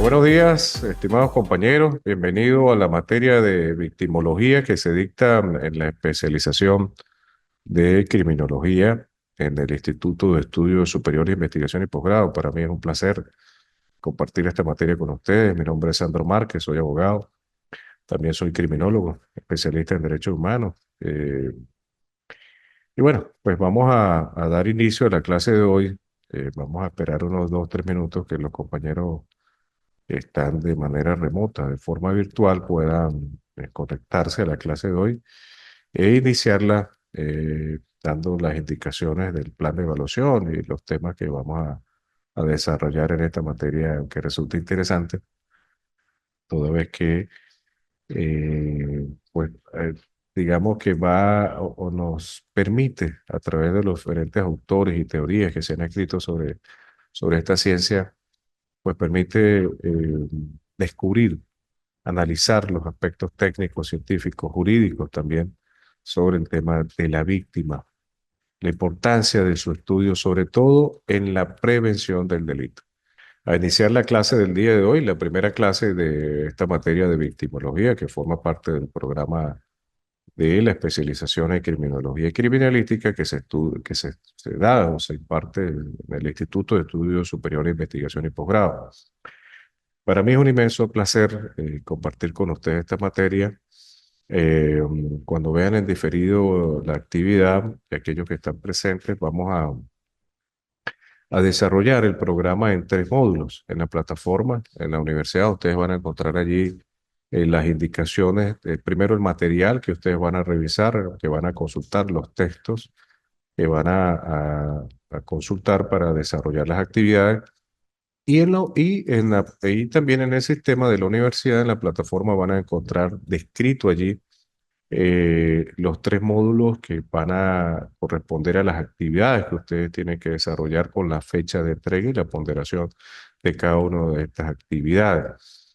Buenos días, estimados compañeros. Bienvenido a la materia de victimología que se dicta en la especialización de criminología en el Instituto de Estudios Superiores de Investigación y Posgrado. Para mí es un placer compartir esta materia con ustedes. Mi nombre es Sandro Márquez, soy abogado. También soy criminólogo, especialista en derechos humanos. Y bueno, pues vamos a dar inicio a la clase de hoy. Vamos a esperar unos 2 o 3 minutos que los compañeros que están de manera remota, de forma virtual, puedan conectarse a la clase de hoy e iniciarla dando las indicaciones del plan de evaluación y los temas que vamos a desarrollar en esta materia que resulta interesante, toda vez que, pues, digamos que va o nos permite, a través de los diferentes autores y teorías que se han escrito sobre esta ciencia, pues permite descubrir, analizar los aspectos técnicos, científicos, jurídicos también sobre el tema de la víctima, la importancia de su estudio, sobre todo en la prevención del delito. A iniciar la clase del día de hoy, la primera clase de esta materia de victimología, que forma parte del programa de la especialización en criminología y criminalística que se da o se imparte en el Instituto de Estudios Superiores de Investigación y Posgrado. Para mí es un inmenso placer compartir con ustedes esta materia. Cuando vean en diferido la actividad y aquellos que están presentes, vamos a desarrollar el programa en 3 módulos. En la plataforma, en la universidad, ustedes van a encontrar allí las indicaciones, primero el material que ustedes van a revisar, que van a consultar los textos, que van a consultar para desarrollar las actividades. Y también en el sistema de la universidad, en la plataforma, van a encontrar descrito allí los 3 módulos que van a corresponder a las actividades que ustedes tienen que desarrollar con la fecha de entrega y la ponderación de cada una de estas actividades.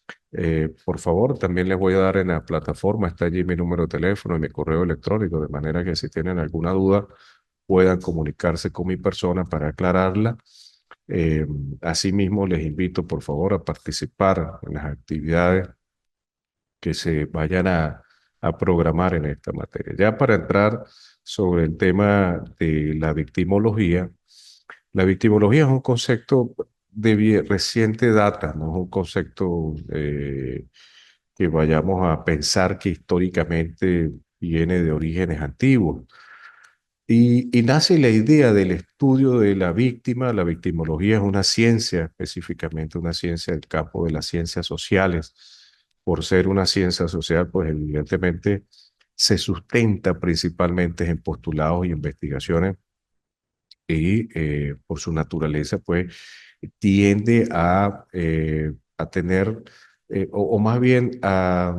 Por favor, también les voy a dar en la plataforma, está allí mi número de teléfono y mi correo electrónico, de manera que si tienen alguna duda puedan comunicarse con mi persona para aclararla. Eh, Asimismo, les invito, por favor, a participar en las actividades que se vayan a programar en esta materia. Ya para entrar sobre el tema de la victimología es un concepto de reciente data, no es un concepto que vayamos a pensar que históricamente viene de orígenes antiguos. Y nace la idea del estudio de la víctima. La victimología es una ciencia, específicamente una ciencia del campo de las ciencias sociales. Por ser una ciencia social, pues evidentemente se sustenta principalmente en postulados y investigaciones y por su naturaleza, pues tiende a tener, o más bien a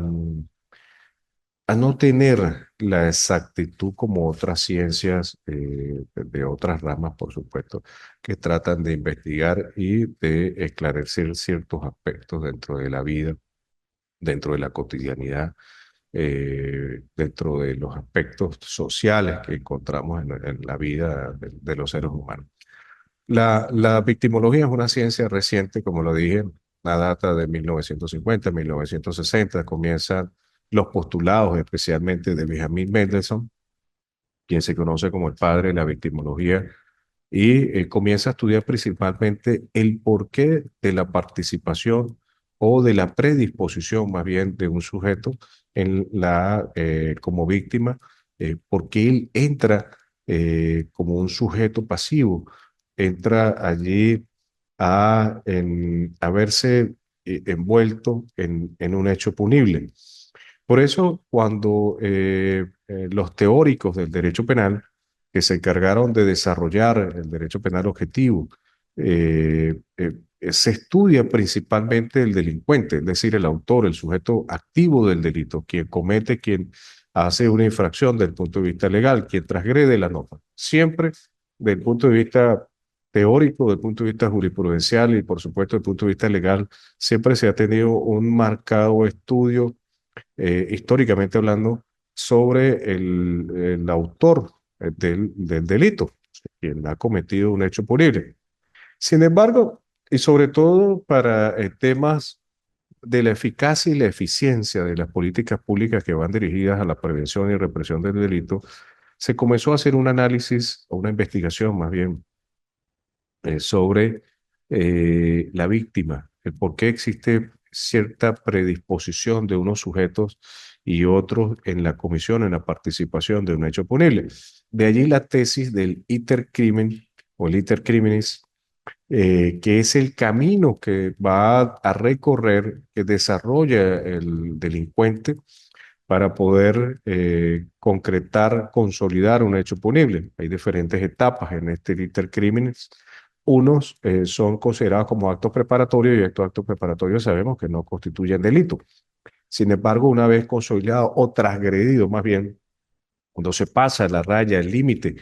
no tener la exactitud como otras ciencias de otras ramas, por supuesto, que tratan de investigar y de esclarecer ciertos aspectos dentro de la vida, dentro de la cotidianidad, dentro de los aspectos sociales que encontramos en la vida de los seres humanos. La victimología es una ciencia reciente, como lo dije, la data de 1950, 1960, comienzan los postulados, especialmente de Benjamin Mendelssohn, quien se conoce como el padre de la victimología, y comienza a estudiar principalmente el porqué de la participación o de la predisposición más bien de un sujeto como víctima, porque él entra como un sujeto pasivo, entra allí a verse envuelto en un hecho punible. Por eso, cuando los teóricos del derecho penal que se encargaron de desarrollar el derecho penal objetivo, se estudia principalmente el delincuente, es decir, el autor, el sujeto activo del delito, quien comete, quien hace una infracción desde el punto de vista legal, quien transgrede la norma. Siempre desde el punto de vista teórico, desde el punto de vista jurisprudencial y por supuesto desde el punto de vista legal, siempre se ha tenido un marcado estudio históricamente hablando, sobre el autor del delito, quien ha cometido un hecho punible. Sin embargo, y sobre todo para temas de la eficacia y la eficiencia de las políticas públicas que van dirigidas a la prevención y represión del delito, se comenzó a hacer un análisis o una investigación más bien sobre la víctima, el por qué existe cierta predisposición de unos sujetos y otros en la comisión, en la participación de un hecho punible. De allí la tesis del iter crimen o el iter criminis, que es el camino que va a recorrer, que desarrolla el delincuente para poder concretar, consolidar un hecho punible. Hay diferentes etapas en este iter criminis. Unos son considerados como actos preparatorios y estos actos preparatorios sabemos que no constituyen delito. Sin embargo, una vez consolidado o transgredido, más bien, cuando se pasa la raya, el límite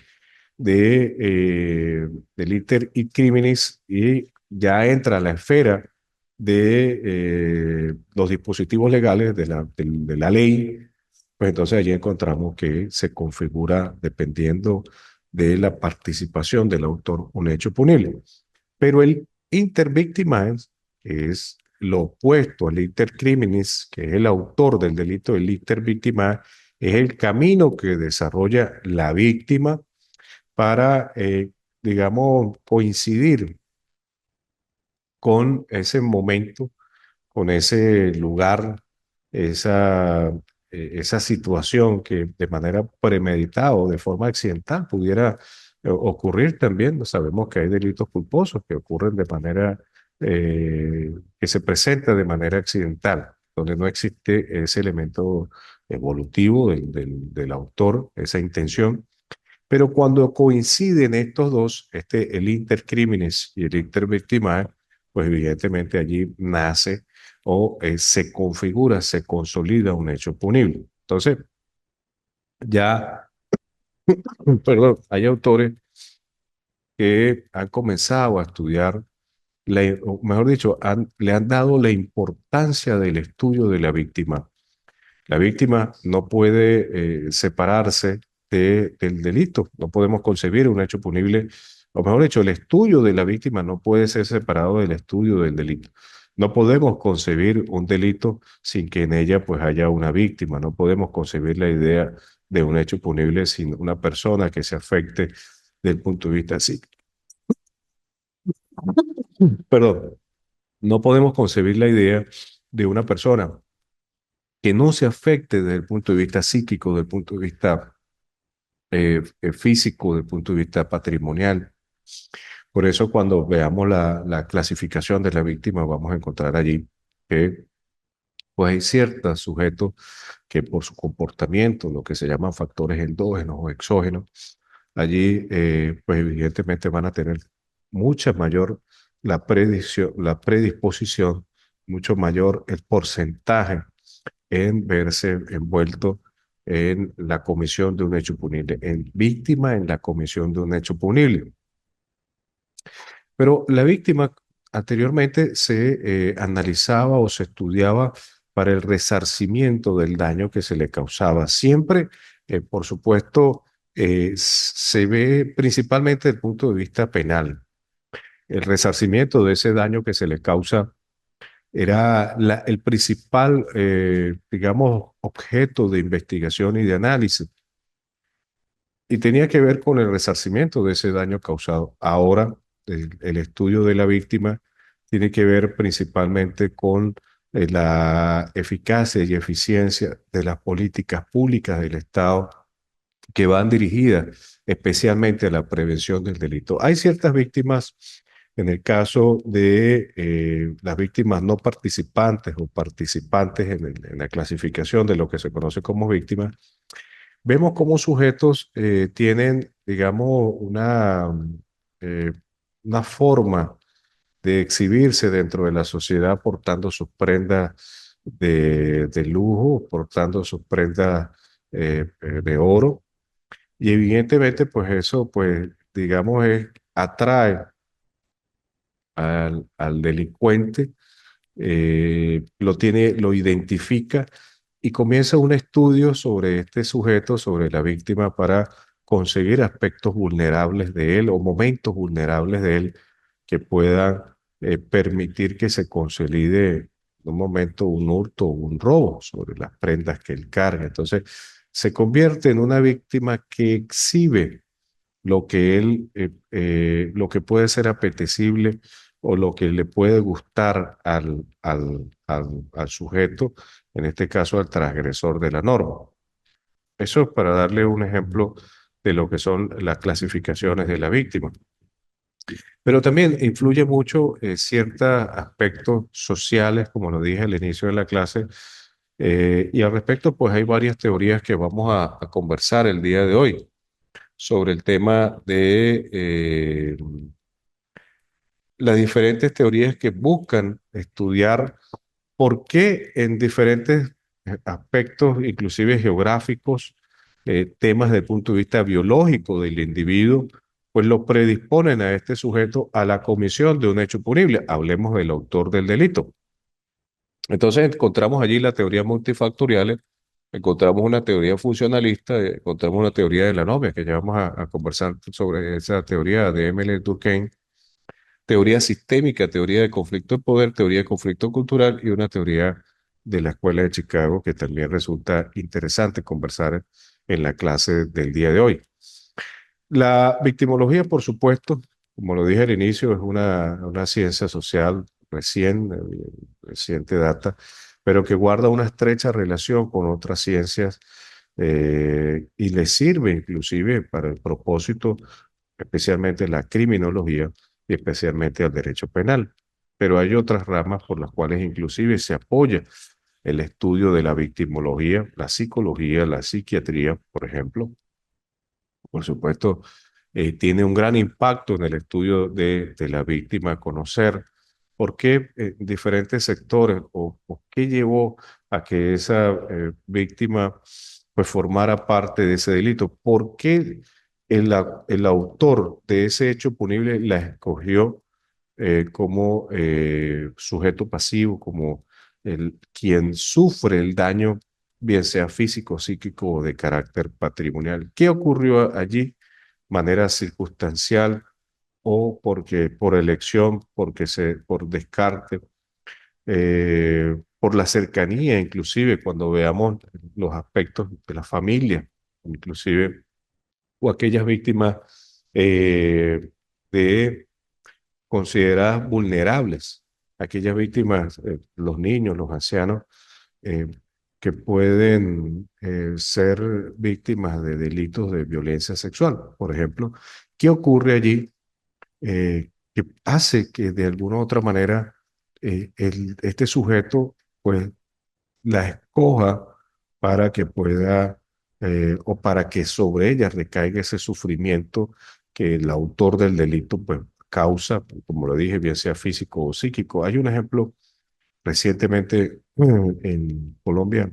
del iter criminis y ya entra a la esfera de los dispositivos legales de la ley, pues entonces allí encontramos que se configura, dependiendo de la participación del autor, un hecho punible. Pero el intervictimize es lo opuesto al intercriminis, que es el autor del delito. El intervictimize es el camino que desarrolla la víctima para, digamos, coincidir con ese momento, con ese lugar, esa, esa situación que de manera premeditada o de forma accidental pudiera ocurrir también. No sabemos que hay delitos culposos que ocurren de manera, que se presenta de manera accidental, donde no existe ese elemento evolutivo del autor, esa intención. Pero cuando coinciden estos dos, el intercriminis y el intervictimae, pues evidentemente allí nace o se configura, se consolida un hecho punible. Entonces, ya, perdón, hay autores que han comenzado a estudiar, o mejor dicho, le han dado la importancia del estudio de la víctima. La víctima no puede separarse del delito. No podemos concebir un hecho punible, o mejor dicho, el estudio de la víctima no puede ser separado del estudio del delito. No podemos concebir un delito sin que en ella pues haya una víctima. No podemos concebir la idea de un hecho punible sin una persona que se afecte del punto de vista psíquico. Perdón, no podemos concebir la idea de una persona que no se afecte desde el punto de vista psíquico, desde el punto de vista físico, desde el punto de vista patrimonial. Por eso cuando veamos la clasificación de la víctima, vamos a encontrar allí que pues hay ciertos sujetos que por su comportamiento, lo que se llaman factores endógenos o exógenos, allí pues evidentemente van a tener mucha mayor la predisposición, mucho mayor el porcentaje en verse envuelto en la comisión de un hecho punible, en víctima en la comisión de un hecho punible. Pero la víctima anteriormente se analizaba o se estudiaba para el resarcimiento del daño que se le causaba. Siempre, por supuesto, se ve principalmente desde el punto de vista penal. El resarcimiento de ese daño que se le causa era el principal, digamos, objeto de investigación y de análisis. Y tenía que ver con el resarcimiento de ese daño causado. Ahora, el estudio de la víctima tiene que ver principalmente con la eficacia y eficiencia de las políticas públicas del Estado que van dirigidas especialmente a la prevención del delito. Hay ciertas víctimas, en el caso de las víctimas no participantes o participantes en la clasificación de lo que se conoce como víctimas, vemos cómo sujetos tienen, digamos, eh, una forma de exhibirse dentro de la sociedad portando sus prendas de lujo, portando sus prendas de oro. Y evidentemente, pues eso, pues, digamos, atrae al delincuente, lo identifica y comienza un estudio sobre este sujeto, sobre la víctima, para conseguir aspectos vulnerables de él o momentos vulnerables de él que puedan permitir que se consolide un momento un hurto o un robo sobre las prendas que él carga. Entonces, se convierte en una víctima que exhibe lo que puede ser apetecible o lo que le puede gustar al sujeto, en este caso al transgresor de la norma. Eso es para darle un ejemplo de lo que son las clasificaciones de la víctima. Pero también influye mucho ciertos aspectos sociales, como lo dije al inicio de la clase, y al respecto, pues hay varias teorías que vamos a conversar el día de hoy sobre el tema de las diferentes teorías que buscan estudiar por qué en diferentes aspectos, inclusive geográficos, temas desde el punto de vista biológico del individuo, pues lo predisponen a este sujeto a la comisión de un hecho punible. Hablemos del autor del delito. Entonces encontramos allí la teoría multifactorial, encontramos una teoría funcionalista, encontramos una teoría de la novia, que ya vamos a conversar sobre esa teoría de Emile Durkheim, teoría sistémica, teoría de conflicto de poder, teoría de conflicto cultural y una teoría de la Escuela de Chicago que también resulta interesante conversar en la clase del día de hoy. La victimología, por supuesto, como lo dije al inicio, es una ciencia social reciente data, pero que guarda una estrecha relación con otras ciencias y le sirve inclusive para el propósito, especialmente la criminología y especialmente al derecho penal. Pero hay otras ramas por las cuales inclusive se apoya el estudio de la victimología, la psicología, la psiquiatría, por ejemplo. Por supuesto, tiene un gran impacto en el estudio de la víctima, conocer por qué diferentes sectores o qué llevó a que esa víctima pues formara parte de ese delito, por qué el autor de ese hecho punible la escogió como sujeto pasivo, como quien sufre el daño, bien sea físico, psíquico o de carácter patrimonial. ¿Qué ocurrió allí? Manera circunstancial o porque por elección, por descarte, por la cercanía, inclusive cuando veamos los aspectos de la familia, inclusive, o aquellas víctimas de consideradas vulnerables, aquellas víctimas, los niños, los ancianos, eh, que pueden ser víctimas de delitos de violencia sexual. Por ejemplo, ¿qué ocurre allí que hace que de alguna u otra manera este sujeto pues la escoja para que pueda o para que sobre ella recaiga ese sufrimiento que el autor del delito pues causa, como lo dije, bien sea físico o psíquico? Hay un ejemplo recientemente en Colombia.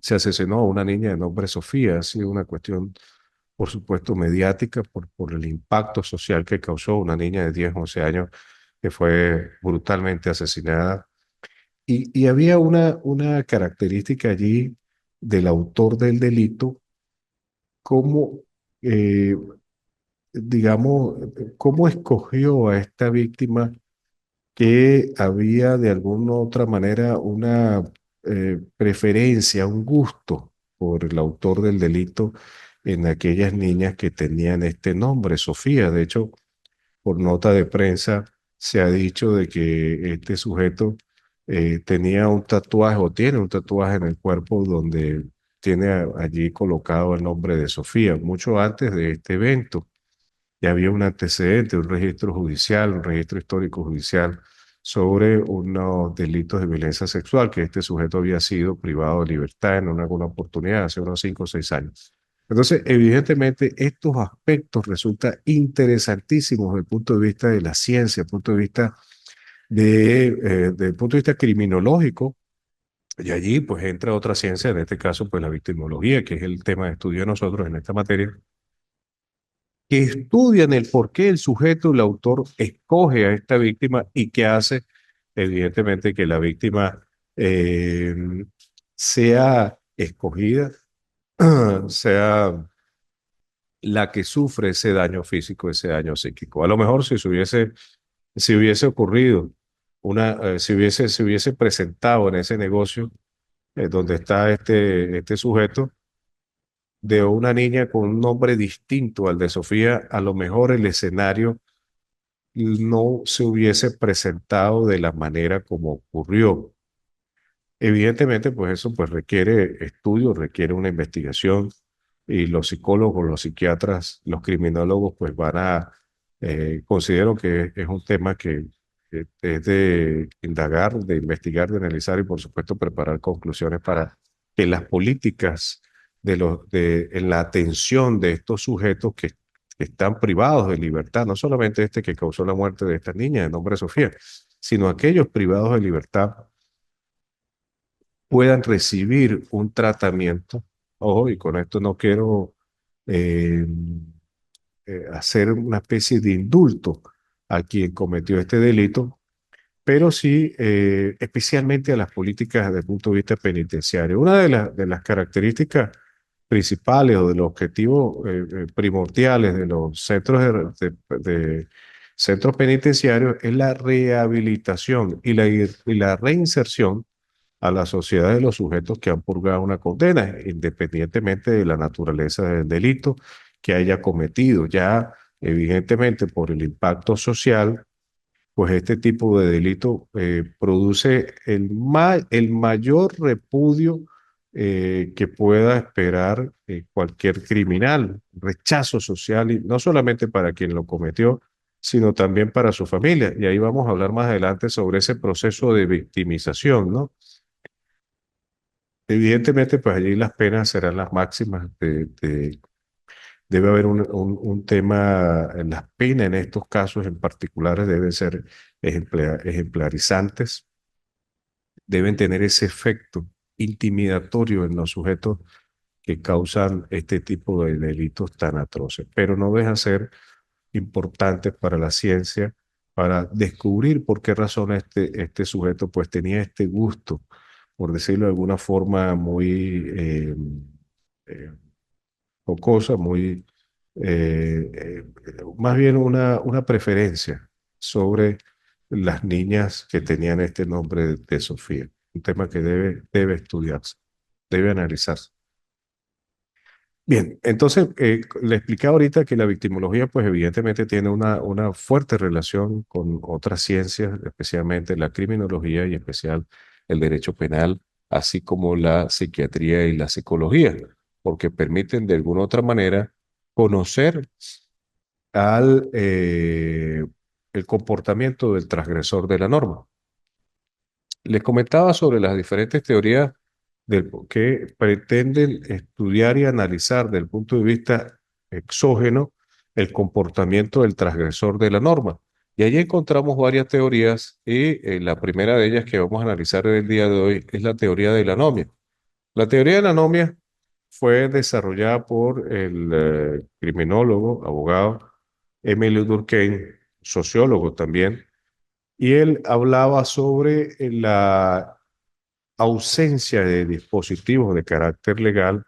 Se asesinó a una niña de nombre Sofía. Ha sido una cuestión, por supuesto, mediática por el impacto social que causó una niña de 10 11 años que fue brutalmente asesinada. Y había una característica allí del autor del delito, como, eh, digamos, cómo escogió a esta víctima que había de alguna u otra manera una preferencia, un gusto por el autor del delito en aquellas niñas que tenían este nombre, Sofía. De hecho, por nota de prensa se ha dicho de que este sujeto tenía un tatuaje o tiene un tatuaje en el cuerpo donde tiene allí colocado el nombre de Sofía, mucho antes de este evento. Ya había un antecedente, un registro judicial, un registro histórico judicial sobre unos delitos de violencia sexual, que este sujeto había sido privado de libertad en alguna oportunidad hace unos 5 o 6 años. Entonces, evidentemente, estos aspectos resultan interesantísimos desde el punto de vista de la ciencia, desde el punto de vista del punto de vista criminológico, y allí pues entra otra ciencia, en este caso pues la victimología, que es el tema de estudio de nosotros en esta materia, que estudian el por qué el sujeto, el autor, escoge a esta víctima y qué hace, evidentemente, que la víctima eh, sea escogida, sea la que sufre ese daño físico, ese daño psíquico. A lo mejor si hubiese ocurrido se hubiese presentado en ese negocio donde está este sujeto, de una niña con un nombre distinto al de Sofía, a lo mejor el escenario no se hubiese presentado de la manera como ocurrió. Evidentemente, pues eso pues requiere estudio, requiere una investigación y los psicólogos, los psiquiatras, los criminólogos pues van a, considero que es un tema que es de indagar, de investigar, de analizar y por supuesto preparar conclusiones para que las políticas en la atención de estos sujetos que están privados de libertad, no solamente este que causó la muerte de esta niña de nombre Sofía, sino aquellos privados de libertad puedan recibir un tratamiento. Ojo, y con esto no quiero eh, hacer una especie de indulto a quien cometió este delito, pero sí especialmente a las políticas desde el punto de vista penitenciario. Una de las características principales o de los objetivos primordiales de los centros penitenciarios es la rehabilitación y la reinserción a la sociedad de los sujetos que han purgado una condena, independientemente de la naturaleza del delito que haya cometido. Ya, evidentemente, por el impacto social, pues este tipo de delito produce el mayor repudio que pueda esperar cualquier criminal, rechazo social, y no solamente para quien lo cometió, sino también para su familia. Y ahí vamos a hablar más adelante sobre ese proceso de victimización, ¿no? Evidentemente, pues allí las penas serán las máximas. Debe haber un tema, las penas en estos casos en particulares deben ser ejemplarizantes, deben tener ese efecto intimidatorio en los sujetos que causan este tipo de delitos tan atroces, pero no deja de ser importante para la ciencia, para descubrir por qué razón este sujeto pues tenía este gusto, por decirlo de alguna forma muy eh, jocosa, muy, más bien una preferencia sobre las niñas que tenían este nombre de Sofía. Un tema que debe estudiarse, debe analizarse. Bien, entonces le explicaba ahorita que la victimología, pues evidentemente tiene una fuerte relación con otras ciencias, especialmente la criminología y en especial el derecho penal, así como la psiquiatría y la psicología, porque permiten de alguna otra manera conocer al el comportamiento del transgresor de la norma. Les comentaba sobre las diferentes teorías que pretenden estudiar y analizar desde el punto de vista exógeno el comportamiento del transgresor de la norma. Y allí encontramos varias teorías y la primera de ellas que vamos a analizar en el día de hoy es la teoría de la anomia. La teoría de la anomia fue desarrollada por el criminólogo, abogado Emilio Durkheim, sociólogo también, y él hablaba sobre la ausencia de dispositivos de carácter legal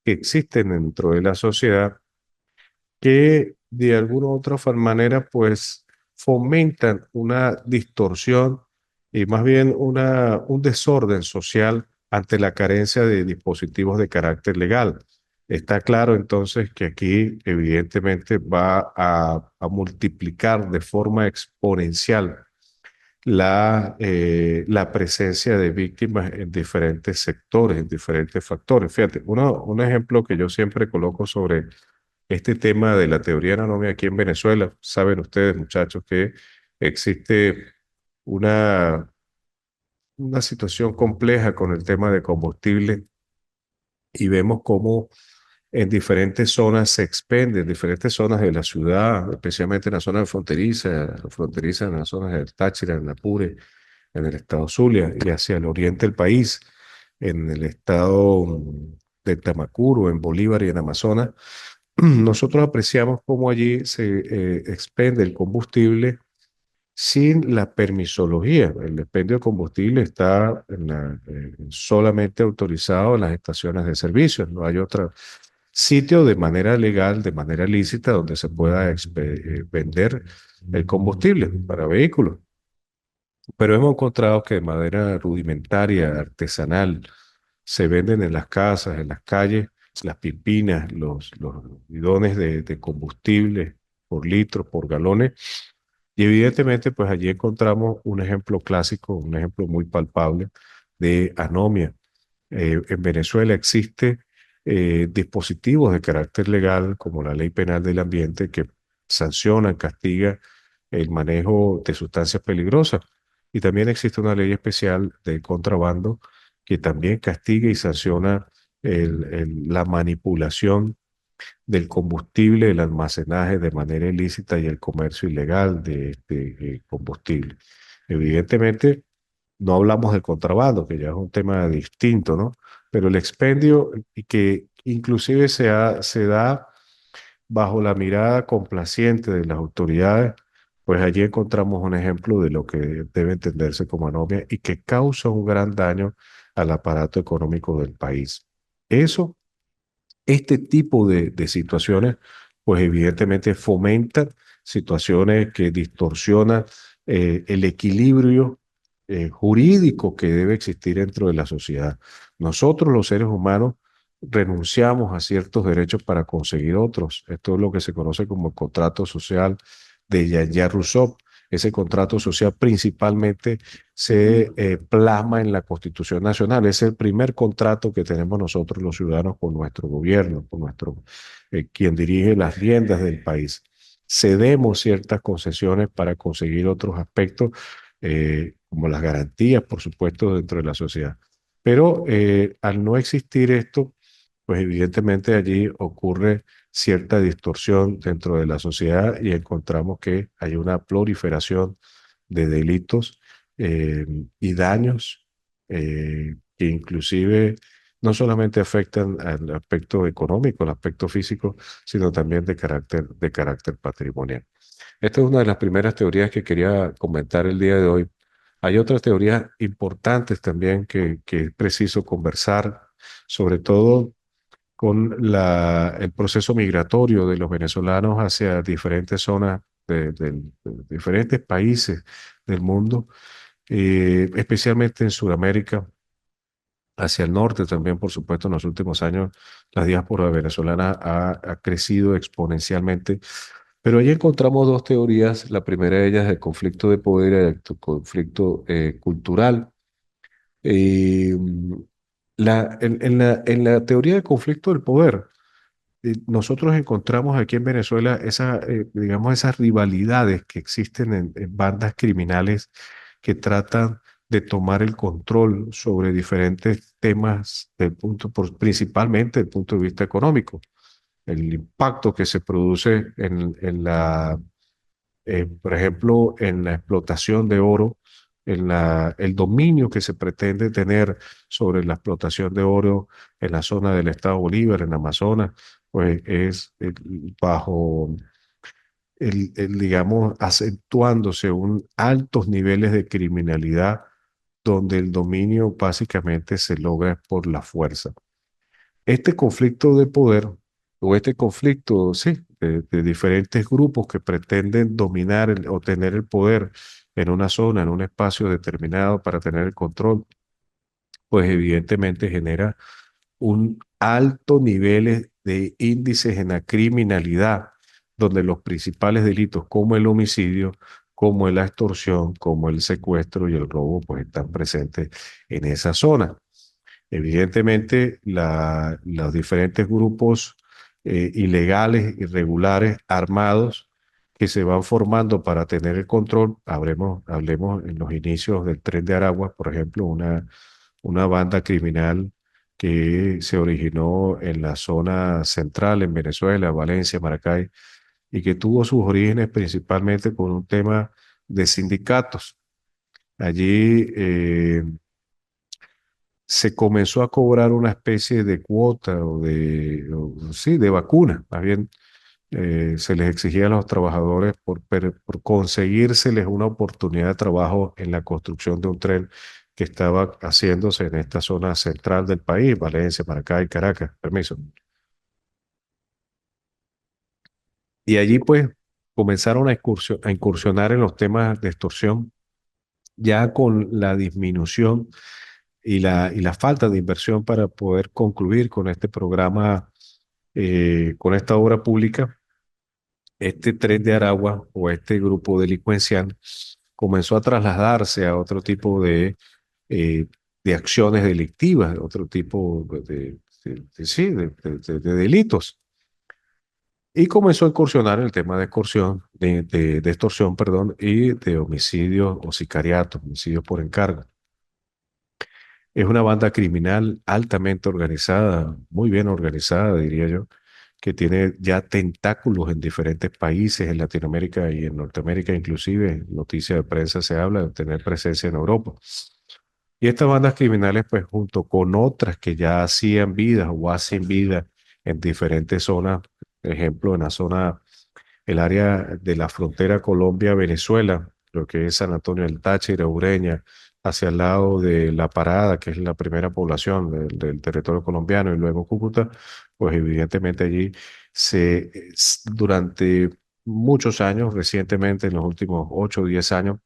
que existen dentro de la sociedad que de alguna u otra manera pues fomentan una distorsión y más bien un desorden social ante la carencia de dispositivos de carácter legal. Está claro entonces que aquí evidentemente va a multiplicar de forma exponencial la presencia de víctimas en diferentes sectores, en diferentes factores. Fíjate, un ejemplo que yo siempre coloco sobre este tema de la teoría de la anomia aquí en Venezuela, saben ustedes, muchachos, que existe una, una situación compleja con el tema de combustible y vemos cómo en diferentes zonas se expende, en diferentes zonas de la ciudad, especialmente en la zona fronteriza, en las zonas del Táchira, en Apure, en el estado Zulia y hacia el oriente del país, en el estado de Tamacuro, en Bolívar y en Amazonas, nosotros apreciamos cómo allí se expende el combustible sin la permisología. El expendio de combustible está solamente autorizado en las estaciones de servicio. No hay otro sitio de manera legal, de manera lícita, donde se pueda vender el combustible para vehículos. pero hemos encontrado que de manera rudimentaria, artesanal, se venden en las casas, en las calles, las pipinas, los bidones de combustible por litro, por galones. Y evidentemente, pues allí encontramos un ejemplo clásico, un ejemplo muy palpable de anomia. En Venezuela existe dispositivos de carácter legal, como la Ley Penal del Ambiente, que sancionan, castiga el manejo de sustancias peligrosas. Y también existe una ley especial de contrabando que también castiga y sanciona la manipulación del combustible, el almacenaje de manera ilícita y el comercio ilegal de este combustible. Evidentemente, no hablamos del contrabando, que ya es un tema distinto, ¿no? Pero el expendio y que inclusive se da bajo la mirada complaciente de las autoridades, pues allí encontramos un ejemplo de lo que debe entenderse como anomia y que causa un gran daño al aparato económico del país. Eso este tipo de situaciones, pues evidentemente fomentan situaciones que distorsionan el equilibrio jurídico que debe existir dentro de la sociedad. Nosotros, los seres humanos, renunciamos a ciertos derechos para conseguir otros. Esto es lo que se conoce como el contrato social de Jean-Jacques Rousseau. Ese contrato social principalmente se plasma en la Constitución Nacional. Es el primer contrato que tenemos nosotros los ciudadanos con nuestro gobierno, con nuestro quien dirige las riendas del país. Cedemos ciertas concesiones para conseguir otros aspectos, como las garantías, por supuesto, dentro de la sociedad. Pero al no existir esto, pues evidentemente allí ocurre cierta distorsión dentro de la sociedad y encontramos que hay una proliferación de delitos eh, y daños que inclusive no solamente afectan al aspecto económico, al aspecto físico, sino también de carácter patrimonial. Esta es una de las primeras teorías que quería comentar el día de hoy. Hay otras teorías importantes también que es preciso conversar, sobre todo con el proceso migratorio de los venezolanos hacia diferentes zonas de diferentes países del mundo, especialmente en Sudamérica, hacia el norte también, por supuesto, en los últimos años la diáspora venezolana ha crecido exponencialmente. Pero ahí encontramos dos teorías. La primera de ellas es el conflicto de poder y el conflicto cultural. Eh, en la teoría del conflicto del poder, nosotros encontramos aquí en Venezuela digamos, esas rivalidades que existen en bandas criminales que tratan de tomar el control sobre diferentes temas principalmente desde el punto de vista económico. El impacto que se produce por ejemplo, en la explotación de oro, el dominio que se pretende tener sobre la explotación de oro en la zona del Estado Bolívar, en Amazonas, pues es bajo digamos, acentuándose altos niveles de criminalidad donde el dominio básicamente se logra por la fuerza. Este conflicto de poder o este conflicto, sí, de diferentes grupos que pretenden dominar o tener el poder en una zona, en un espacio determinado para tener el control, pues evidentemente genera un alto nivel de índices en la criminalidad, donde los principales delitos como el homicidio, como la extorsión, como el secuestro y el robo, pues están presentes en esa zona. Evidentemente, los diferentes grupos ilegales, irregulares, armados, que se van formando para tener el control, hablemos en los inicios del Tren de Aragua, por ejemplo, una banda criminal que se originó en la zona central, en Venezuela, Valencia, Maracay, y que tuvo sus orígenes principalmente con un tema de sindicatos. Allí se comenzó a cobrar una especie de cuota sí, de vacuna. Más bien, se les exigía a los trabajadores por conseguírseles una oportunidad de trabajo en la construcción de un tren que estaba haciéndose en esta zona central del país, Valencia, Maracay, Caracas. Permiso. Y allí, pues, comenzaron a incursionar en los temas de extorsión ya con la disminución y la falta de inversión para poder concluir con este programa, con esta obra pública, este tren de Aragua o este grupo delincuencial comenzó a trasladarse a otro tipo eh, de acciones delictivas, otro tipo sí, de delitos. Y comenzó a incursionar en el tema de extorsión, de extorsión, perdón, y de homicidio o sicariato, homicidio por encargo. Es una banda criminal altamente organizada, muy bien organizada, diría yo, que tiene ya tentáculos en diferentes países, en Latinoamérica y en Norteamérica, inclusive, en noticias de prensa se habla de tener presencia en Europa. Y estas bandas criminales, pues junto con otras que ya hacían vida o hacen vida en diferentes zonas, por ejemplo, en la zona, el área de la frontera Colombia-Venezuela, lo que es San Antonio del Táchira, Ureña, hacia el lado de La Parada, que es la primera población del territorio colombiano, y luego Cúcuta, pues evidentemente allí durante muchos años, recientemente, en los últimos 8 o 10 años,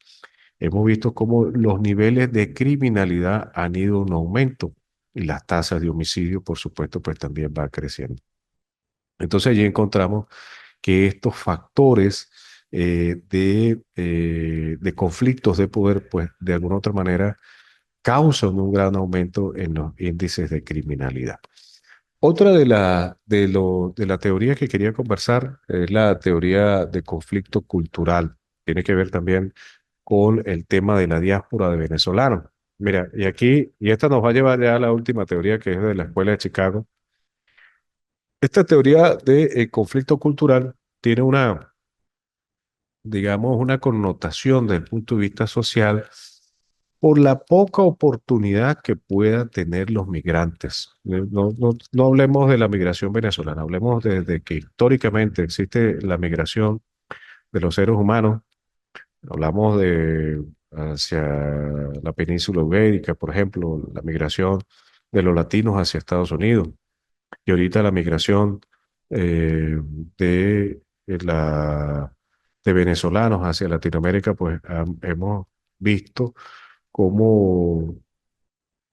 hemos visto cómo los niveles de criminalidad han ido en aumento y las tasas de homicidio, por supuesto, pues también va creciendo. Entonces allí encontramos que estos factores de conflictos de poder, pues de alguna otra manera causan un gran aumento en los índices de criminalidad. Otra de la teoría que quería conversar es la teoría de conflicto cultural. Tiene que ver también con el tema de la diáspora de venezolanos. Mira, y aquí, y esta nos va a llevar ya a la última teoría que es de la Escuela de Chicago. Esta teoría de conflicto cultural tiene digamos, una connotación desde el punto de vista social por la poca oportunidad que puedan tener los migrantes. No hablemos de la migración venezolana, hablemos de que históricamente existe la migración de los seres humanos. Hablamos de hacia la península ibérica, por ejemplo, la migración de los latinos hacia Estados Unidos y ahorita la migración de de venezolanos hacia Latinoamérica, pues hemos visto cómo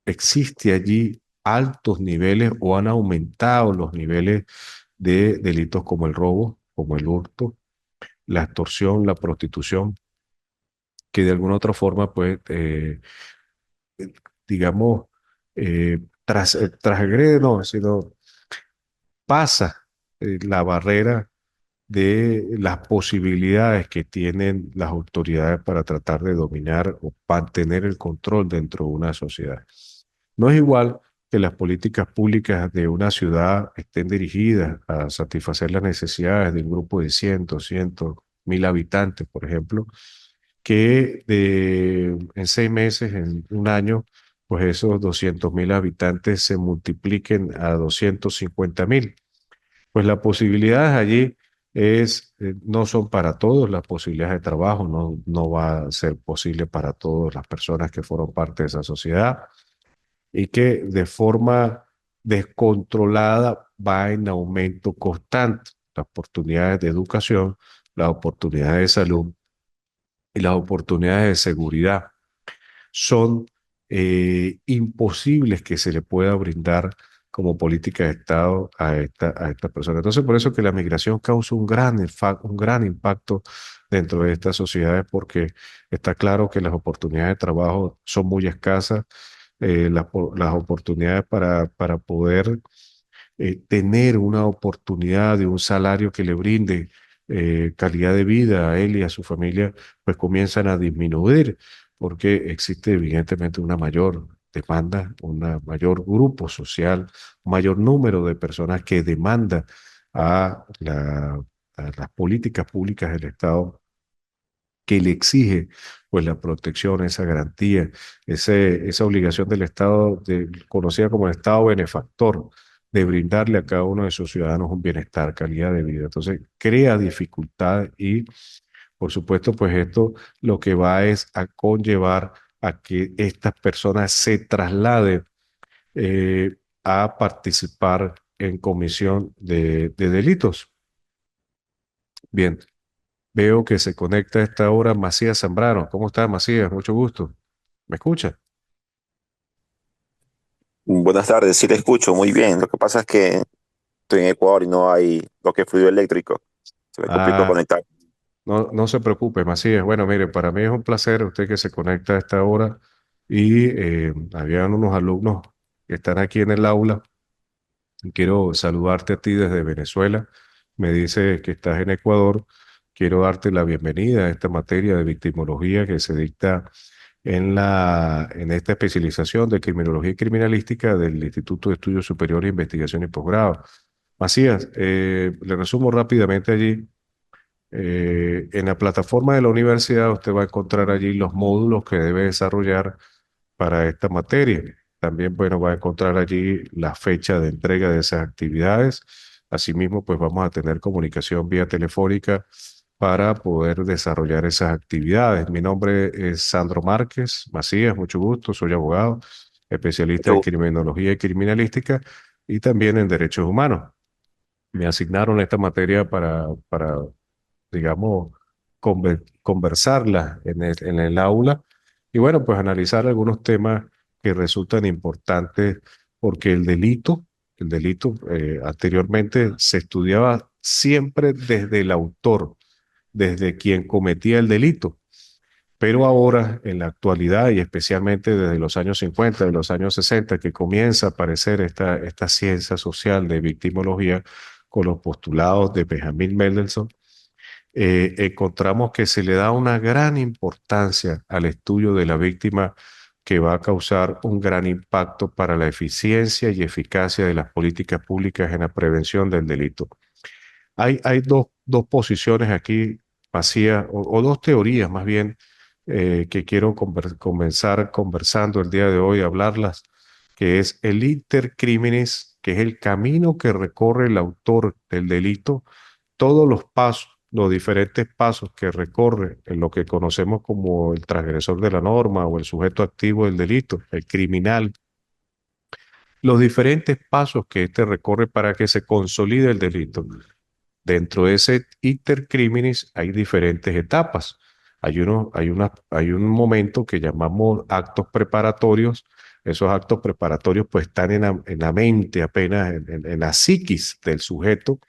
existe allí altos niveles o han aumentado los niveles de delitos como el robo, como el hurto, la extorsión, la prostitución, que de alguna otra forma, pues, digamos, transgrede, no, sino pasa la barrera de las posibilidades que tienen las autoridades para tratar de dominar o mantener el control dentro de una sociedad. No es igual que las políticas públicas de una ciudad estén dirigidas a satisfacer las necesidades de un grupo de cientos, 1000 habitantes, por ejemplo, que en 6 meses, en un año, pues esos 200.000 habitantes se multipliquen a 250.000. Pues las posibilidades allí no son para todos, las posibilidades de trabajo no va a ser posible para todas las personas que fueron parte de esa sociedad y que de forma descontrolada va en aumento constante. Las oportunidades de educación, las oportunidades de salud y las oportunidades de seguridad son imposibles que se le pueda brindar como política de Estado a esta persona. Entonces, por eso que la migración causa un gran impacto dentro de estas sociedades, porque está claro que las oportunidades de trabajo son muy escasas, las oportunidades para poder tener una oportunidad de un salario que le brinde calidad de vida a él y a su familia, pues comienzan a disminuir porque existe evidentemente una mayor demanda, un mayor grupo social, un mayor número de personas que demanda a las políticas públicas del Estado que le exige pues la protección, esa garantía, esa obligación del Estado, conocida como el Estado benefactor, de brindarle a cada uno de sus ciudadanos un bienestar, calidad de vida. Entonces, crea dificultades y, por supuesto, pues esto lo que va es a conllevar a que estas personas se trasladen a participar en comisión de delitos. Bien. Veo que se conecta a esta hora Macías Zambrano. ¿Cómo está, Macías? Mucho gusto. ¿Me escucha? Buenas tardes, sí te escucho muy bien. Lo que pasa es que estoy en Ecuador y no hay lo que es fluido eléctrico. Se me complicó Ah, conectar. no se preocupe, Macías. Bueno, mire, para mí es un placer usted que se conecta a esta hora y habían unos alumnos que están aquí en el aula. Quiero saludarte a ti desde Venezuela. Me dice que estás en Ecuador. Quiero darte la bienvenida a esta materia de victimología que se dicta en esta especialización de criminología y criminalística del Instituto de Estudios Superiores, Investigación y Posgrado. Macías, le resumo rápidamente allí. En la plataforma de la universidad usted va a encontrar allí los módulos que debe desarrollar para esta materia. También, bueno, va a encontrar allí la fecha de entrega de esas actividades. Asimismo, pues vamos a tener comunicación vía telefónica para poder desarrollar esas actividades. Mi nombre es Sandro Márquez Macías, mucho gusto, soy abogado, especialista en Mucho criminología y criminalística y también en derechos humanos. Me asignaron esta materia para digamos, conversarla en el aula y bueno, pues analizar algunos temas que resultan importantes porque el delito anteriormente se estudiaba siempre desde el autor, desde quien cometía el delito. Pero ahora, en la actualidad, y especialmente desde los años 50, de los años 60, que comienza a aparecer esta ciencia social de victimología con los postulados de Benjamin Mendelssohn, encontramos que se le da una gran importancia al estudio de la víctima que va a causar un gran impacto para la eficiencia y eficacia de las políticas públicas en la prevención del delito. Hay dos posiciones aquí vacías, o dos teorías más bien, que quiero comenzar conversando el día de hoy, hablarlas, que es el iter criminis, que es el camino que recorre el autor del delito, todos los pasos, los diferentes pasos que recorre en lo que conocemos como el transgresor de la norma o el sujeto activo del delito, el criminal, los diferentes pasos que éste recorre para que se consolide el delito. Dentro de ese iter criminis hay diferentes etapas. Hay un momento que llamamos actos preparatorios. Esos actos preparatorios pues están en la mente apenas, en la psiquis del sujeto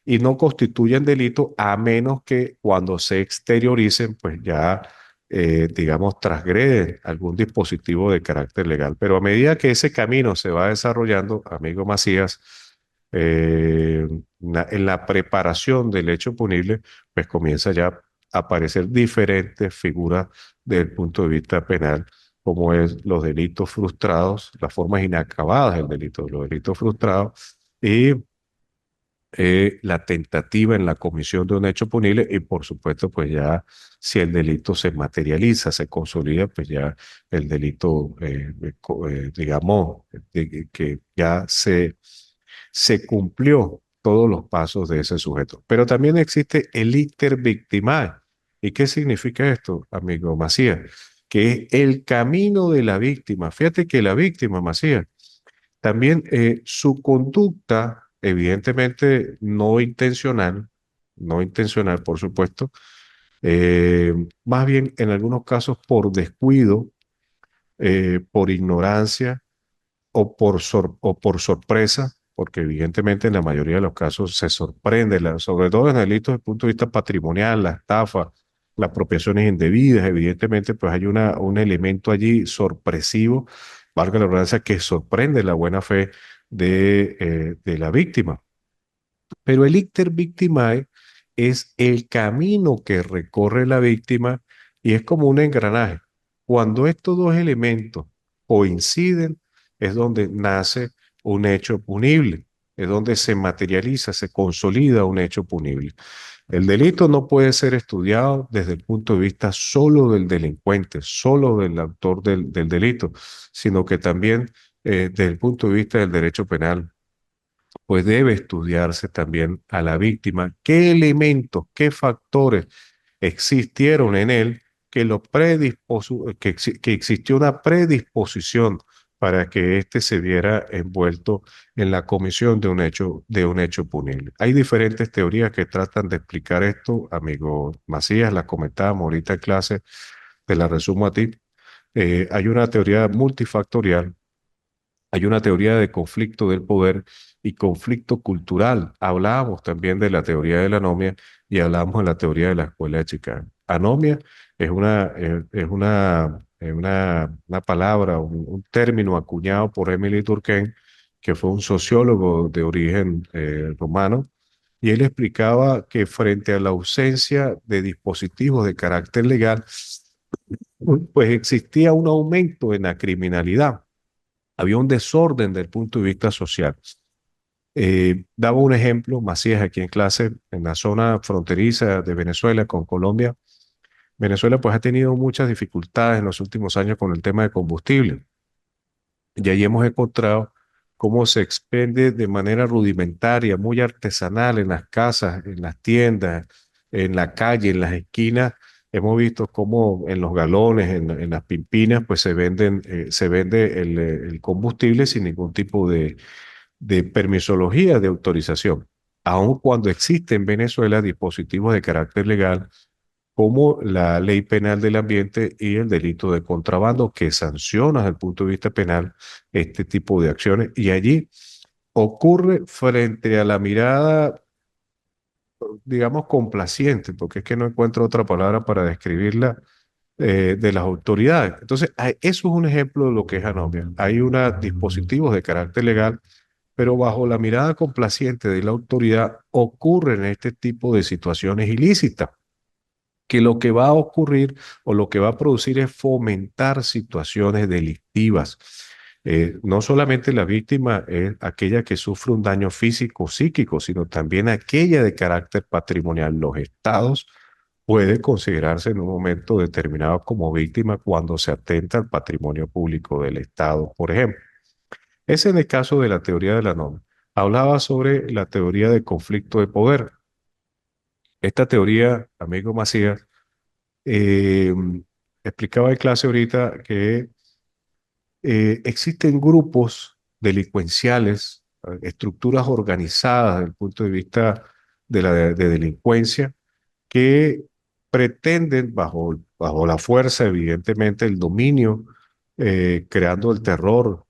y no constituyen delito a menos que cuando se exterioricen, pues ya, digamos, transgreden algún dispositivo de carácter legal. Pero a medida que ese camino se va desarrollando, amigo Macías, en la preparación del hecho punible, pues comienza ya a aparecer diferentes figuras desde el punto de vista penal, como es los delitos frustrados, las formas inacabadas del delito, los delitos frustrados y la tentativa en la comisión de un hecho punible y por supuesto pues ya si el delito se materializa, se consolida, pues ya el delito, digamos, que ya se cumplió todos los pasos de ese sujeto. Pero también existe el iter victimae. ¿Y qué significa esto, amigo Macías? Que es el camino de la víctima. Fíjate que la víctima, Macías, también su conducta, evidentemente no intencional, por supuesto, más bien en algunos casos por descuido, por ignorancia o por sorpresa, porque evidentemente en la mayoría de los casos se sorprende, sobre todo en delitos desde el punto de vista patrimonial, la estafa, las apropiaciones indebidas, evidentemente pues hay un elemento allí sorpresivo, valga la redundancia, que sorprende la buena fe de la víctima. Pero el icter victimae es el camino que recorre la víctima y es como un engranaje. Cuando estos dos elementos coinciden, es donde nace un hecho punible, es donde se materializa, se consolida un hecho punible. El delito no puede ser estudiado desde el punto de vista solo del delincuente, solo del autor del delito, sino que también desde el punto de vista del derecho penal pues debe estudiarse también a la víctima qué elementos, qué factores existieron en él que existió una predisposición para que éste se viera envuelto en la comisión de un hecho punible. Hay diferentes teorías que tratan de explicar esto, amigo Macías, las comentábamos ahorita en clase, te la resumo a ti. Hay una teoría multifactorial, hay una teoría de conflicto del poder y conflicto cultural. Hablábamos también de la teoría de la anomia y hablamos de la teoría de la escuela de Chicago. Anomia es una palabra, un término acuñado por Emily Durkheim, que fue un sociólogo de origen romano, y él explicaba que frente a la ausencia de dispositivos de carácter legal, pues existía un aumento en la criminalidad, había un desorden desde el punto de vista social. Daba un ejemplo, Macías, aquí en clase, en la zona fronteriza de Venezuela con Colombia. Venezuela pues ha tenido muchas dificultades en los últimos años con el tema de combustible. Y ahí hemos encontrado cómo se expende de manera rudimentaria, muy artesanal en las casas, en las tiendas, en la calle, en las esquinas. Hemos visto cómo en los galones, en las pimpinas, pues se vende el combustible sin ningún tipo de permisología, de autorización. Aun cuando existen en Venezuela dispositivos de carácter legal como la ley penal del ambiente y el delito de contrabando que sanciona desde el punto de vista penal este tipo de acciones. Y allí ocurre frente a la mirada, digamos, complaciente, porque es que no encuentro otra palabra para describirla, de las autoridades. Entonces, eso es un ejemplo de lo que es anomia. Hay unos dispositivos de carácter legal, pero bajo la mirada complaciente de la autoridad ocurren este tipo de situaciones ilícitas, que lo que va a ocurrir o lo que va a producir es fomentar situaciones delictivas. No solamente la víctima es aquella que sufre un daño físico o psíquico, sino también aquella de carácter patrimonial. Los estados pueden considerarse en un momento determinado como víctima cuando se atenta al patrimonio público del estado, por ejemplo. Ese es el caso de la teoría de la norma. Hablaba sobre la teoría de conflicto de poder. Esta teoría, amigo Macías, eh, explicaba en clase ahorita que existen grupos delincuenciales, estructuras organizadas desde el punto de vista de delincuencia, que pretenden, bajo la fuerza, evidentemente, el dominio, creando el terror,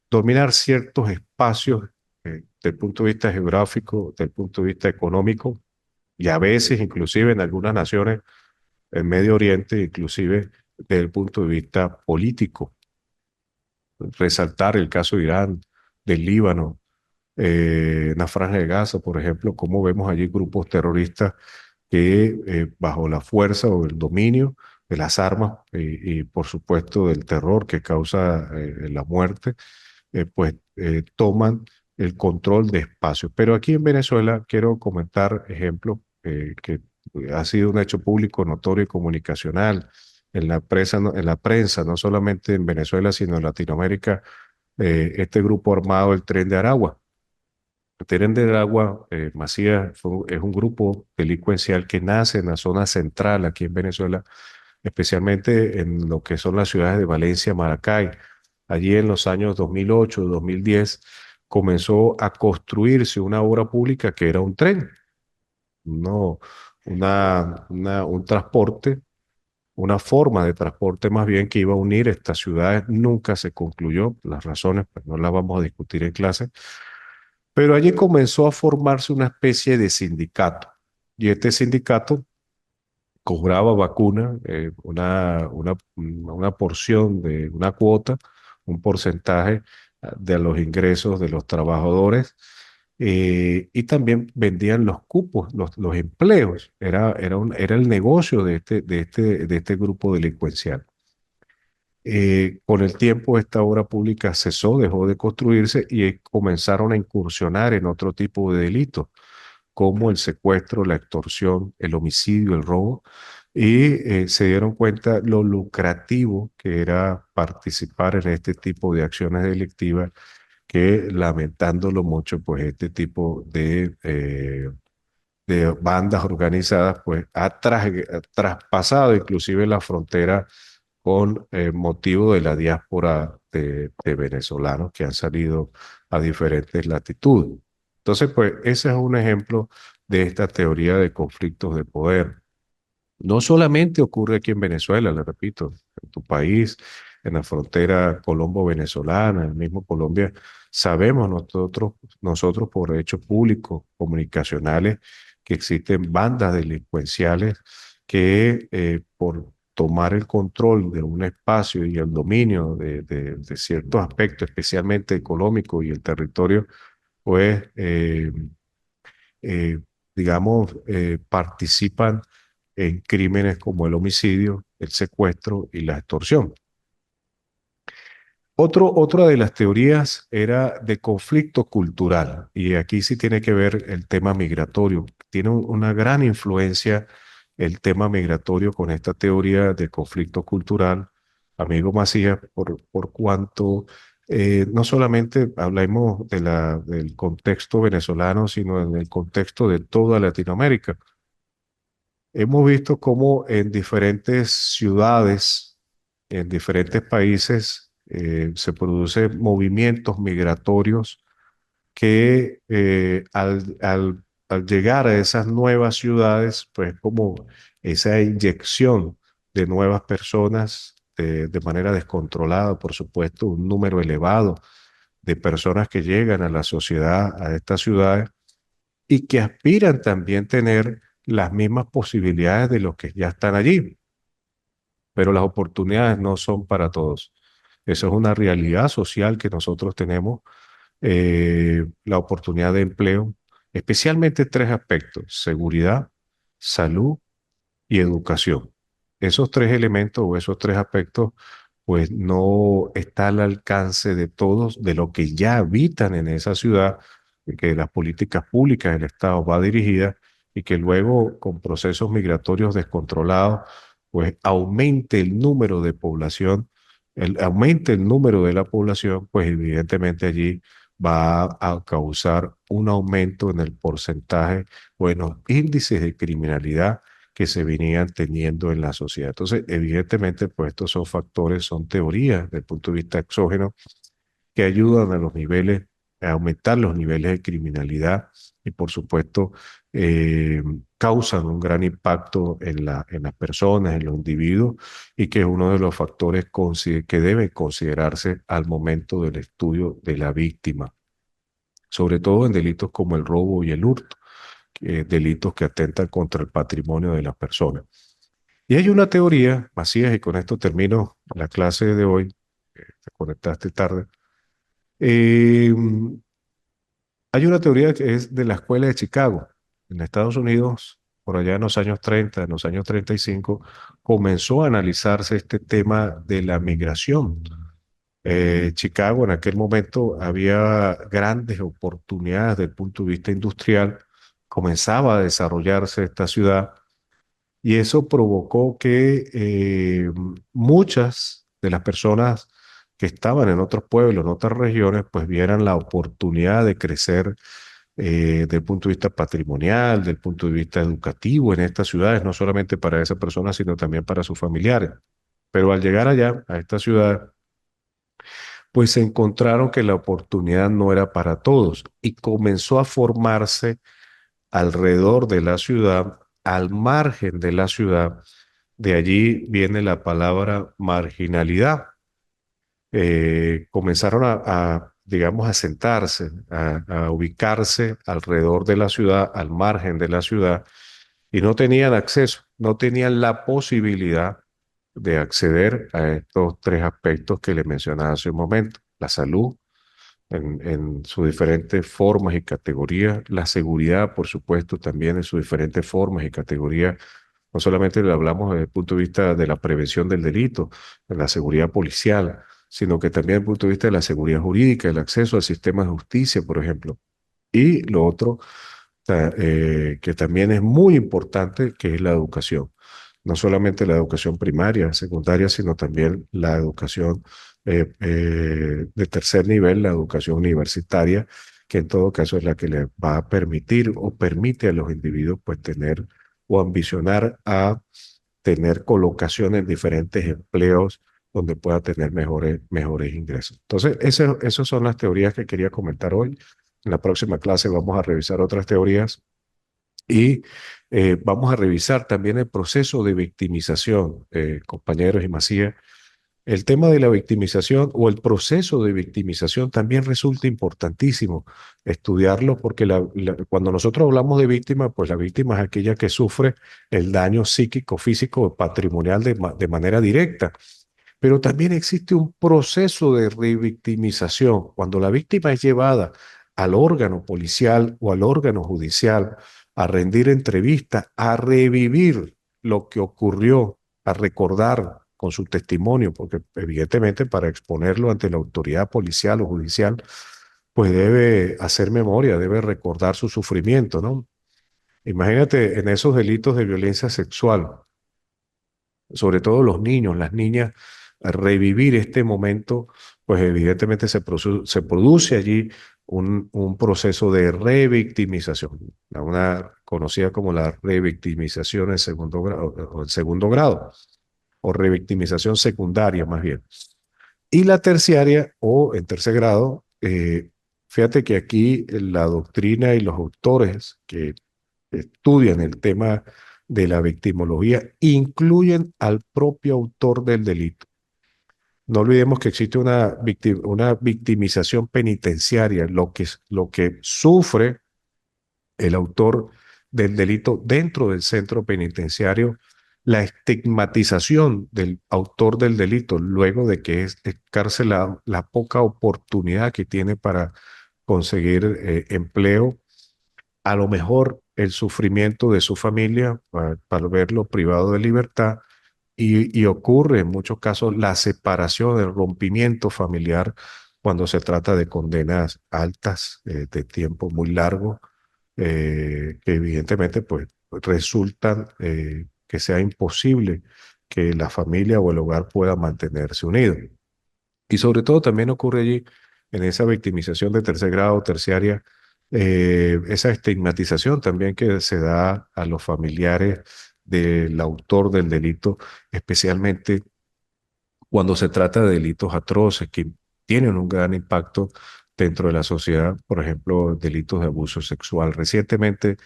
dominar ciertos espacios desde el punto de vista geográfico, desde el punto de vista económico, y a veces, inclusive en algunas naciones, en Medio Oriente, inclusive desde el punto de vista político. Resaltar el caso de Irán, del Líbano, en la Franja de Gaza, por ejemplo, cómo vemos allí grupos terroristas que bajo la fuerza o el dominio de las armas y por supuesto del terror que causa la muerte, pues toman el control de espacios. Pero aquí en Venezuela quiero comentar ejemplos que ha sido un hecho público, notorio y comunicacional en la prensa, no solamente en Venezuela, sino en Latinoamérica, este grupo armado, el Tren de Aragua. El Tren de Aragua, Macías, es un grupo delincuencial que nace en la zona central aquí en Venezuela, especialmente en lo que son las ciudades de Valencia, Maracay. Allí en los años 2008, 2010, comenzó a construirse una obra pública que era un tren, no, un transporte, una forma de transporte más bien que iba a unir estas ciudades. Nunca se concluyó, las razones pues no las vamos a discutir en clase, pero allí comenzó a formarse una especie de sindicato. Y este sindicato cobraba vacuna, una porción de una cuota, un porcentaje de los ingresos de los trabajadores, y también vendían los cupos, los empleos. Era el negocio de este grupo delincuencial. Con el tiempo esta obra pública cesó, dejó de construirse y comenzaron a incursionar en otro tipo de delitos, como el secuestro, la extorsión, el homicidio, el robo, y se dieron cuenta lo lucrativo que era participar en este tipo de acciones delictivas, que lamentándolo mucho, pues este tipo de bandas organizadas, pues ha traspasado inclusive la frontera con motivo de la diáspora de venezolanos que han salido a diferentes latitudes. Entonces, pues ese es un ejemplo de esta teoría de conflictos de poder. No solamente ocurre aquí en Venezuela, le repito, en tu país, en la frontera colombo-venezolana, en el mismo Colombia, sabemos nosotros por hechos públicos, comunicacionales, que existen bandas delincuenciales que por tomar el control de un espacio y el dominio de ciertos aspectos, especialmente económico y el territorio, pues eh, digamos, participan en crímenes como el homicidio, el secuestro y la extorsión. Otra de las teorías era de conflicto cultural, y aquí sí tiene que ver el tema migratorio. Tiene una gran influencia el tema migratorio con esta teoría de conflicto cultural, amigo Macías, por cuanto no solamente hablamos del contexto venezolano, sino en el contexto de toda Latinoamérica. Hemos visto cómo en diferentes ciudades, en diferentes países, se producen movimientos migratorios que al llegar a esas nuevas ciudades, pues como esa inyección de nuevas personas de manera descontrolada, por supuesto, un número elevado de personas que llegan a la sociedad, a estas ciudades, y que aspiran también tener las mismas posibilidades de los que ya están allí, pero las oportunidades no son para todos. Eso es una realidad social que nosotros tenemos, la oportunidad de empleo, especialmente tres aspectos: seguridad, salud y educación. Esos tres elementos o esos tres aspectos, pues no está al alcance de todos, de los que ya habitan en esa ciudad, y que las políticas públicas del Estado va dirigida y que luego con procesos migratorios descontrolados, pues aumente el número de población, aumente el número de la población, pues evidentemente allí va a causar un aumento en el porcentaje o en los índices de criminalidad que se venían teniendo en la sociedad. Entonces, evidentemente, pues estos son factores, son teorías desde el punto de vista exógeno que ayudan a los niveles, a aumentar los niveles de criminalidad y, por supuesto, causan un gran impacto en las personas, en los individuos, y que es uno de los factores que debe considerarse al momento del estudio de la víctima, sobre todo en delitos como el robo y el hurto, delitos que atentan contra el patrimonio de las personas. Y hay una teoría, Macías, y con esto termino la clase de hoy, te conectaste tarde. eh, Hay una teoría que es de la Escuela de Chicago. En Estados Unidos, por allá en los años 30, en los años 35, comenzó a analizarse este tema de la migración. Chicago en aquel momento había grandes oportunidades desde el punto de vista industrial, comenzaba a desarrollarse esta ciudad, y eso provocó que muchas de las personas que estaban en otros pueblos, en otras regiones, pues vieran la oportunidad de crecer desde el punto de vista patrimonial, del punto de vista educativo en estas ciudades, no solamente para esa persona, sino también para sus familiares. Pero al llegar allá, a esta ciudad, pues se encontraron que la oportunidad no era para todos y comenzó a formarse alrededor de la ciudad, al margen de la ciudad. De allí viene la palabra marginalidad. Comenzaron digamos, a sentarse, a ubicarse alrededor de la ciudad, al margen de la ciudad, y no tenían acceso, no tenían la posibilidad de acceder a estos tres aspectos que le mencionaba hace un momento: la salud en sus diferentes formas y categorías, la seguridad, por supuesto, también en sus diferentes formas y categorías. No solamente le hablamos desde el punto de vista de la prevención del delito, de la seguridad policial, sino que también desde el punto de vista de la seguridad jurídica, el acceso al sistema de justicia, por ejemplo. Y lo otro, que también es muy importante, que es la educación. No solamente la educación primaria, secundaria, sino también la educación de tercer nivel, la educación universitaria, que en todo caso es la que le va a permitir o permite a los individuos pues tener o ambicionar a tener colocación en diferentes empleos donde pueda tener mejores ingresos. Entonces, esas son las teorías que quería comentar hoy. En la próxima clase vamos a revisar otras teorías y vamos a revisar también el proceso de victimización, compañeros y Macías. El tema de la victimización o el proceso de victimización también resulta importantísimo estudiarlo porque cuando nosotros hablamos de víctima, pues la víctima es aquella que sufre el daño psíquico, físico o patrimonial de manera directa. Pero también existe un proceso de revictimización. Cuando la víctima es llevada al órgano policial o al órgano judicial a rendir entrevista, a revivir lo que ocurrió, a recordar con su testimonio, porque evidentemente para exponerlo ante la autoridad policial o judicial, pues debe hacer memoria, debe recordar su sufrimiento, ¿no? Imagínate en esos delitos de violencia sexual, sobre todo los niños, las niñas, a revivir este momento, pues evidentemente se produce allí un proceso de revictimización, una conocida como la revictimización en segundo grado, o en segundo grado, o revictimización secundaria más bien. Y la terciaria o en tercer grado, fíjate que aquí la doctrina y los autores que estudian el tema de la victimología incluyen al propio autor del delito. No olvidemos que existe una victimización penitenciaria, lo que sufre el autor del delito dentro del centro penitenciario, la estigmatización del autor del delito luego de que es escarcelado, la poca oportunidad que tiene para conseguir empleo, a lo mejor el sufrimiento de su familia para verlo privado de libertad y ocurre en muchos casos la separación, el rompimiento familiar cuando se trata de condenas altas de tiempo muy largo, que evidentemente pues resultan que sea imposible que la familia o el hogar pueda mantenerse unido. Y sobre todo también ocurre allí, en esa victimización de tercer grado, terciaria, esa estigmatización también que se da a los familiares del autor del delito, especialmente cuando se trata de delitos atroces que tienen un gran impacto dentro de la sociedad, por ejemplo, delitos de abuso sexual. Recientemente,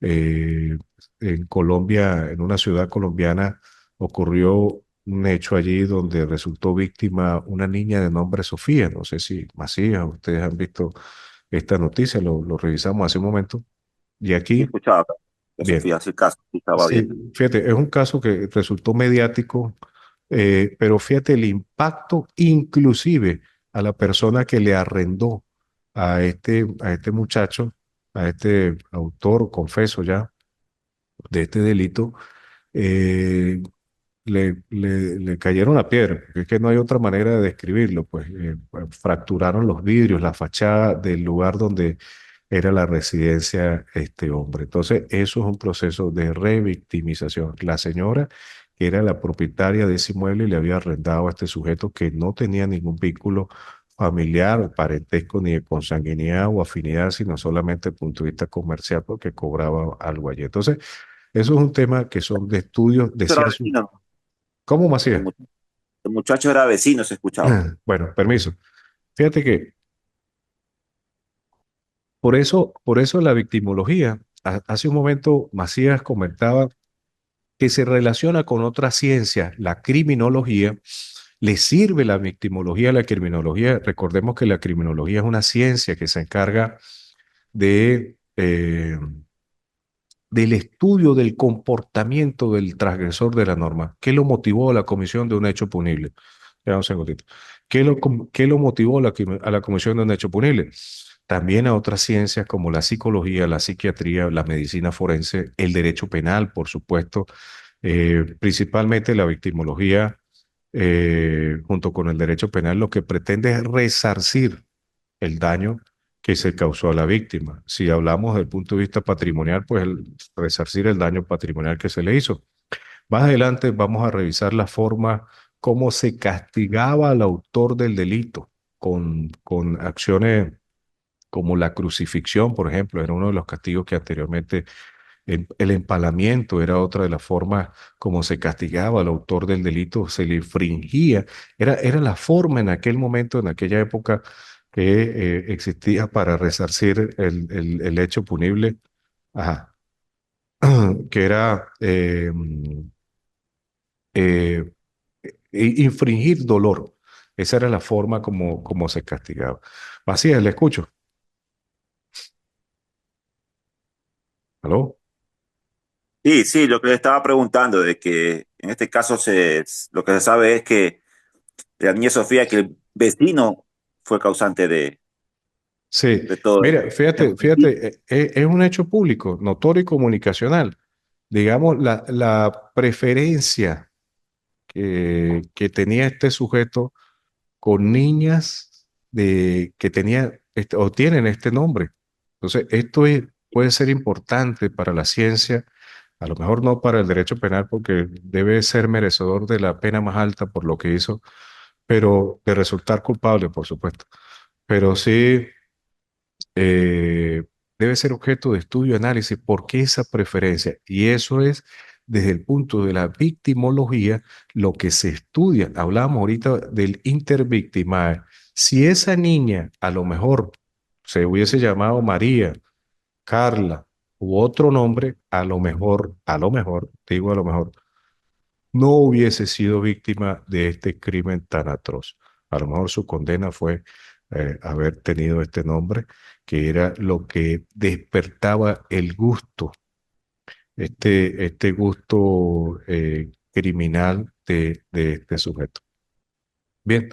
eh, en Colombia, en una ciudad colombiana, ocurrió un hecho allí donde resultó víctima una niña de nombre Sofía. No sé si Macías, ustedes han visto esta noticia, lo revisamos hace un momento. Y Sí, aquí, escuchaba que bien, Sofía hace caso, sí estaba sí, bien. fíjate, es un caso que resultó mediático, pero fíjate el impacto inclusive a la persona que le arrendó a este muchacho, a este autor, confeso ya, de este delito, eh, le cayeron a piedra, porque es que no hay otra manera de describirlo, pues fracturaron los vidrios, la fachada del lugar donde era la residencia este hombre. Entonces, eso es un proceso de revictimización. La señora, que era la propietaria de ese inmueble, le había arrendado a este sujeto que no tenía ningún vínculo familiar o parentesco ni de consanguinidad o afinidad, sino solamente desde el punto de vista comercial porque cobraba algo allí. Entonces, eso es un tema que son de estudios de Era ciencia. vecino, ¿Cómo, el, Macías? mu- el muchacho era vecino, se escuchaba. Bueno, permiso. Fíjate que por eso la victimología, hace un momento Macías comentaba que se relaciona con otras ciencias, la criminología, le sirve la victimología a la criminología. Recordemos que la criminología es una ciencia que se encarga de, del estudio del comportamiento del transgresor de la norma. ¿Qué lo motivó a la comisión de un hecho punible? Ya un segundito. ¿Qué lo motivó a a la comisión de un hecho punible? También a otras ciencias como la psicología, la psiquiatría, la medicina forense, el derecho penal, por supuesto, principalmente la victimología, junto con el derecho penal, lo que pretende es resarcir el daño que se causó a la víctima. Si hablamos del punto de vista patrimonial, pues resarcir el daño patrimonial que se le hizo. Más adelante vamos a revisar la forma cómo se castigaba al autor del delito con acciones como la crucifixión, por ejemplo, era uno de los castigos que anteriormente El empalamiento era otra de las formas como se castigaba al autor del delito, se le infringía. Era la forma en aquel momento, en aquella época, que existía para resarcir el hecho punible. Ajá. Que era eh, infringir dolor. Esa era la forma como se castigaba. Macías, le escucho. ¿Aló? Sí, sí, lo que le estaba preguntando, de que en este caso lo que se sabe es que la niña Sofía, que el vecino fue causante Sí, de todo mira, esto. fíjate, es un hecho público, notorio y comunicacional. Digamos, la preferencia que tenía este sujeto con niñas que tenía o tienen este nombre. Entonces, puede ser importante para la ciencia, a lo mejor no para el derecho penal, porque debe ser merecedor de la pena más alta por lo que hizo, pero de resultar culpable, por supuesto. Pero sí eh, debe ser objeto de estudio y análisis. ¿Por qué esa preferencia? Y eso es desde el punto de la victimología lo que se estudia. Hablábamos ahorita del intervictimaje. Si esa niña a lo mejor se hubiese llamado María, Carla u otro nombre, a lo mejor, digo a lo mejor, no hubiese sido víctima de este crimen tan atroz. A lo mejor su condena fue haber tenido este nombre, que era lo que despertaba el gusto, este gusto criminal de este sujeto. Bien,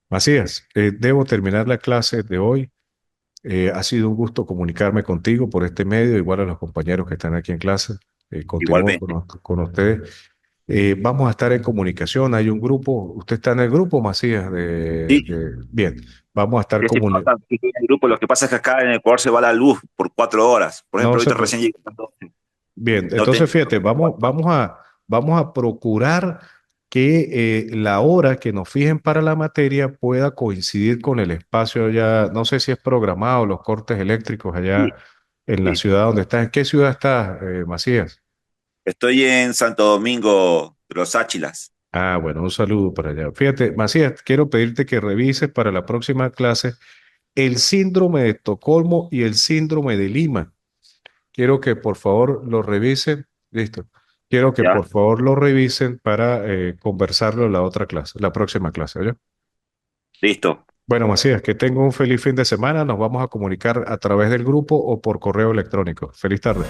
Macías, debo terminar la clase de hoy. Ha sido un gusto comunicarme contigo por este medio, igual a los compañeros que están aquí en clase. Continúo Igualmente. con ustedes. Vamos a estar en comunicación. Hay un grupo. ¿Usted está en el grupo, Macías? Sí, Bien, vamos a estar sí, sí, pasa, sí, sí, en el grupo. Lo que pasa es que acá en Ecuador se va la luz por 4 horas. Por No ejemplo, se ahorita pre- recién llegué. Entonces, Bien, no entonces tengo fíjate, vamos a procurar que la hora que nos fijen para la materia pueda coincidir con el espacio allá. No sé si es programado los cortes eléctricos allá sí, en la sí. ciudad donde estás. ¿En qué ciudad estás, Macías? Estoy en Santo Domingo de los Áchilas. Ah, bueno, un saludo para allá. Fíjate, Macías, quiero pedirte que revises para la próxima clase el síndrome de Estocolmo y el síndrome de Lima. Quiero que por favor lo revisen. Listo. Quiero que ¿Ya? por favor lo revisen para conversarlo en la otra clase, la próxima clase, ¿oye? Listo. Bueno, Macías, que tenga un feliz fin de semana. Nos vamos a comunicar a través del grupo o por correo electrónico. Feliz tarde.